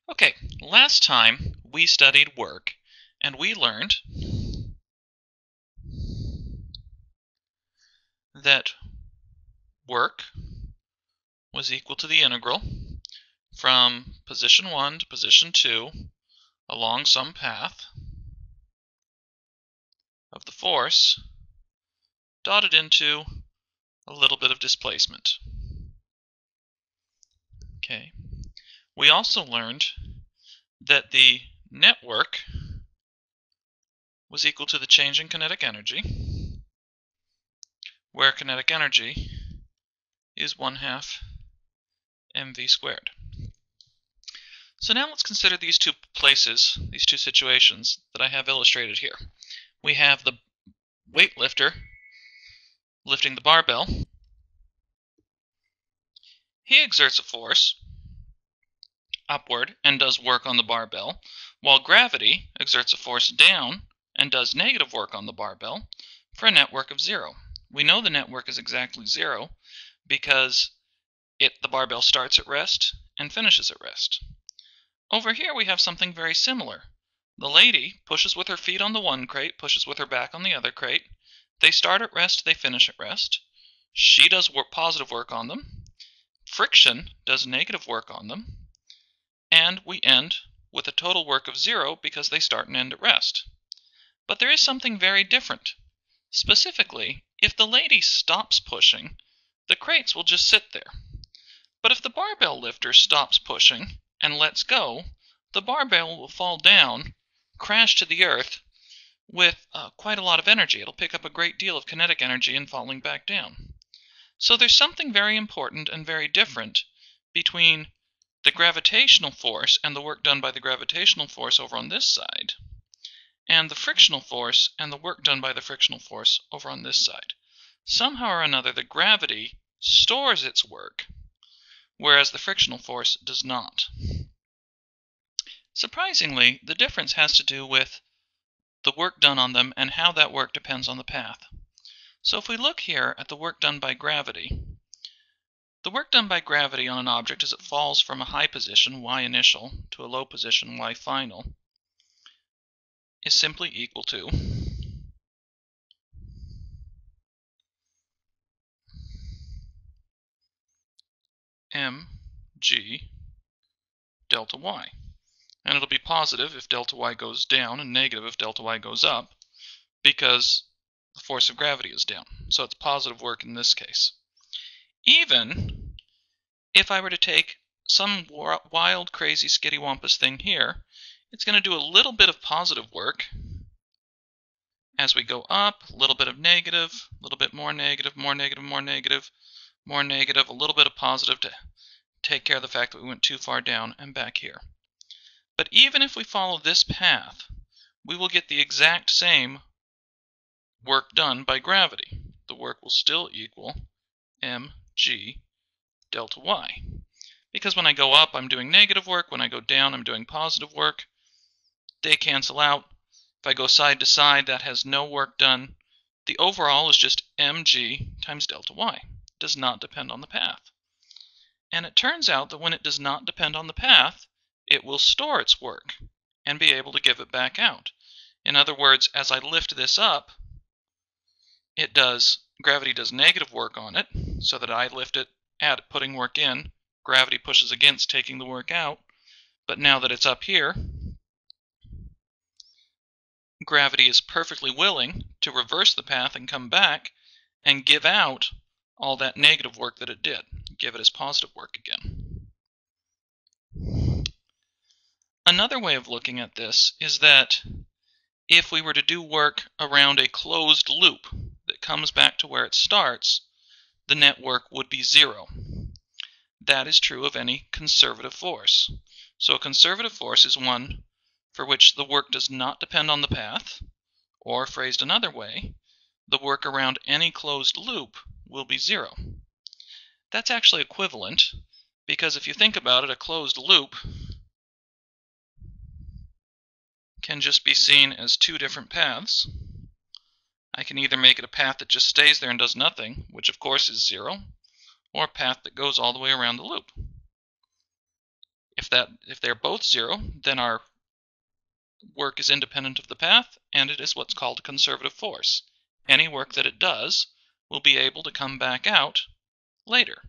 Okay, last time we studied work, and we learned that work was equal to the integral from position 1 to position 2 along some path of the force dotted into a little bit of displacement. Okay. We also learned that the network was equal to the change in kinetic energy, where kinetic energy is 1/2 mv squared. So now let's consider these two places, these two situations that I have illustrated here. We have the weightlifter lifting the barbell. He exerts a force upward and does work on the barbell, while gravity exerts a force down and does negative work on the barbell for a network of 0. We know the network is exactly 0 because the barbell starts at rest and finishes at rest. Over here we have something very similar. The lady pushes with her feet on the one crate, pushes with her back on the other crate. They start at rest, they finish at rest. She does positive work on them. Friction does negative work on them. And we end with a total work of 0 because they start and end at rest. But there is something very different. Specifically, if the lady stops pushing, the crates will just sit there. But if the barbell lifter stops pushing and lets go, the barbell will fall down, crash to the earth with quite a lot of energy. It'll pick up a great deal of kinetic energy in falling back down. So there's something very important and very different between the gravitational force and the work done by the gravitational force over on this side, and the frictional force and the work done by the frictional force over on this side. Somehow or another, the gravity stores its work, whereas the frictional force does not. Surprisingly, the difference has to do with the work done on them and how that work depends on the path. So if we look here at the work done by gravity, the work done by gravity on an object as it falls from a high position, y initial, to a low position, y final, is simply equal to mg delta y. And it'll be positive if delta y goes down and negative if delta y goes up, because the force of gravity is down. So it's positive work in this case. Even if I were to take some wild, crazy, skittywampus thing here, it's going to do a little bit of positive work as we go up, a little bit of negative, a little bit more negative, more negative, more negative, more negative, a little bit of positive to take care of the fact that we went too far down and back here. But even if we follow this path, we will get the exact same work done by gravity. The work will still equal mg delta y. Because when I go up, I'm doing negative work. When I go down, I'm doing positive work. They cancel out. If I go side to side, that has no work done. The overall is just mg times delta y. It does not depend on the path. And it turns out that when it does not depend on the path, it will store its work and be able to give it back out. In other words, as I lift this up, gravity does negative work on it, so that I lift it, putting work in, gravity pushes against taking the work out. But now that it's up here, gravity is perfectly willing to reverse the path and come back and give out all that negative work that it did, give it as positive work again. Another way of looking at this is that if we were to do work around a closed loop that comes back to where it starts, the net work would be 0. That is true of any conservative force. So a conservative force is one for which the work does not depend on the path, or phrased another way, the work around any closed loop will be 0. That's actually equivalent, because if you think about it, a closed loop can just be seen as two different paths. I can either make it a path that just stays there and does nothing, which of course is 0, or a path that goes all the way around the loop. If they're both 0, then our work is independent of the path, and it is what's called a conservative force. Any work that it does will be able to come back out later.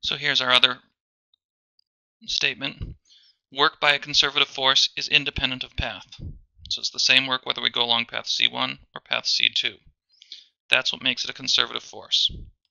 So here's our other statement. Work by a conservative force is independent of path. So it's the same work whether we go along path C1 or path C2. That's what makes it a conservative force.